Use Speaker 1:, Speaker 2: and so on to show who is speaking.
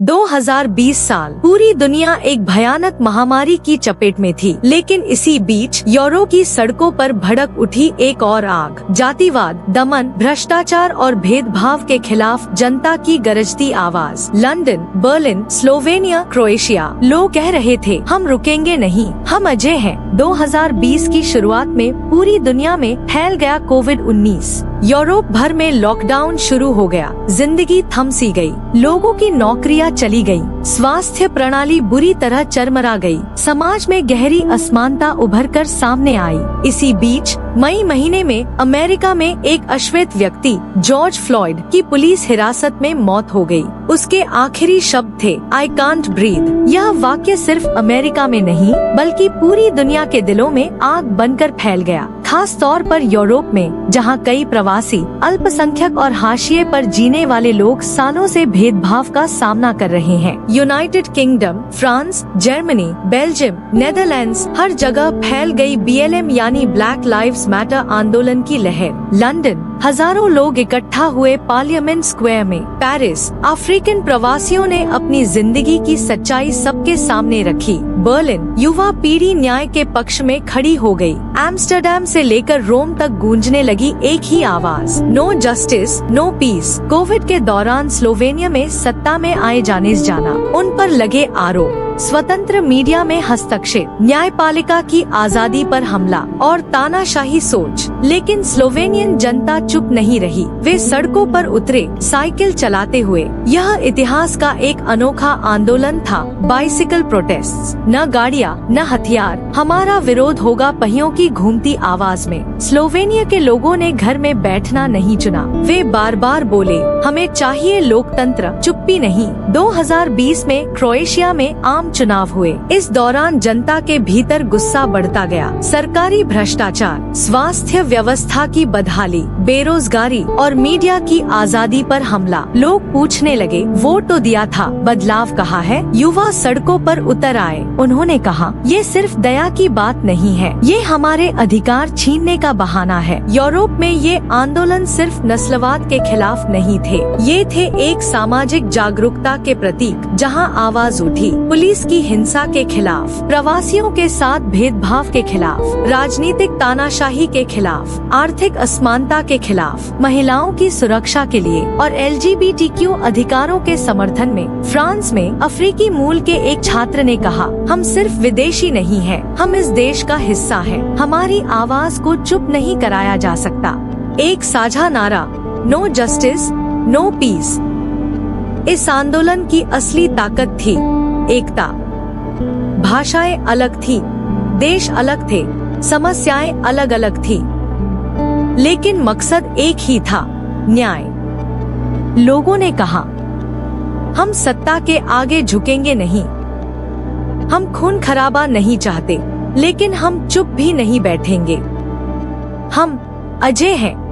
Speaker 1: 2020 साल पूरी दुनिया एक भयानक महामारी की चपेट में थी, लेकिन इसी बीच यूरोप की सड़कों पर भड़क उठी एक और आग। जातिवाद, दमन, भ्रष्टाचार और भेदभाव के खिलाफ जनता की गरजती आवाज। लंदन, बर्लिन, स्लोवेनिया, क्रोएशिया, लोग कह रहे थे हम रुकेंगे नहीं, हम अजय हैं। 2020 की शुरुआत में पूरी दुनिया में फैल गया कोविड-19। यूरोप भर में लॉकडाउन शुरू हो गया, जिंदगी थम सी गई, लोगों की नौकरियां चली गई, स्वास्थ्य प्रणाली बुरी तरह चरमरा गई, समाज में गहरी असमानता उभर कर सामने आई। इसी बीच मई महीने में अमेरिका में एक अश्वेत व्यक्ति जॉर्ज फ्लॉयड की पुलिस हिरासत में मौत हो गई। उसके आखिरी शब्द थे आई कांट ब्रीथ। यह वाक्य सिर्फ अमेरिका में नहीं बल्कि पूरी दुनिया के दिलों में आग बनकर फैल गया, खास तौर पर यूरोप में, जहां कई प्रवासी, अल्पसंख्यक और हाशिए पर जीने वाले लोग सालों से भेदभाव का सामना कर रहे हैं। United Kingdom, France, Germany, Belgium, Netherlands, हर जगह फैल गई BLM यानी ब्लैक लाइव्स मैटर आंदोलन की लहर। लंदन, हजारों लोग इकट्ठा हुए पार्लियामेंट स्क्वायर में। पेरिस, अफ्रीकन प्रवासियों ने अपनी जिंदगी की सच्चाई सबके सामने रखी। बर्लिन, युवा पीढ़ी न्याय के पक्ष में खड़ी हो गई। एम्स्टर्डम से लेकर रोम तक गूंजने लगी एक ही आवाज, no justice, no peace. COVID के दौरान स्लोवेनिया में सत्ता में आए जाने जाना, उन पर लगे आरोप, स्वतंत्र मीडिया में हस्तक्षेप, न्यायपालिका की आजादी पर हमला और तानाशाही सोच। लेकिन स्लोवेनियन जनता चुप नहीं रही, वे सड़कों पर उतरे, साइकिल चलाते हुए। यह इतिहास का एक अनोखा आंदोलन था। बाइसिकल प्रोटेस्ट, न गाड़ियाँ न हथियार, हमारा विरोध होगा पहियों की घूमती आवाज में। स्लोवेनिया के लोगों ने घर में बैठना नहीं चुना, वे बार बार बोले हमें चाहिए लोकतंत्र, चुप्पी नहीं। 2020 में क्रोएशिया में आम चुनाव हुए। इस दौरान जनता के भीतर गुस्सा बढ़ता गया। सरकारी भ्रष्टाचार, स्वास्थ्य व्यवस्था की बदहाली, बेरोजगारी और मीडिया की आजादी पर हमला। लोग पूछने लगे वोट तो दिया था, बदलाव कहाँ है? युवा सड़कों पर उतर आए। उन्होंने कहा ये सिर्फ दया की बात नहीं है, ये हमारे अधिकार छीनने का बहाना है। यूरोप में ये आंदोलन सिर्फ नस्लवाद के खिलाफ नहीं थे, ये थे एक सामाजिक जागरूकता के प्रतीक। जहां आवाज उठी पुलिस की हिंसा के खिलाफ, प्रवासियों के साथ भेदभाव के खिलाफ, राजनीतिक तानाशाही के खिलाफ, आर्थिक असमानता के खिलाफ, महिलाओं की सुरक्षा के लिए और LGBTQ अधिकारों के समर्थन में। फ्रांस में अफ्रीकी मूल के एक छात्र ने कहा हम सिर्फ विदेशी नहीं हैं, हम इस देश का हिस्सा हैं, हमारी आवाज को चुप नहीं कराया जा सकता। एक साझा नारा, नो जस्टिस, नो पीस। इस आंदोलन की असली ताकत थी एकता। भाषाएं अलग थी, देश अलग थे, समस्याएं अलग अलग थी, लेकिन मकसद एक ही था, न्याय। लोगों ने कहा हम सत्ता के आगे झुकेंगे नहीं, हम खून खराबा नहीं चाहते, लेकिन हम चुप भी नहीं बैठेंगे। हम अजय हैं।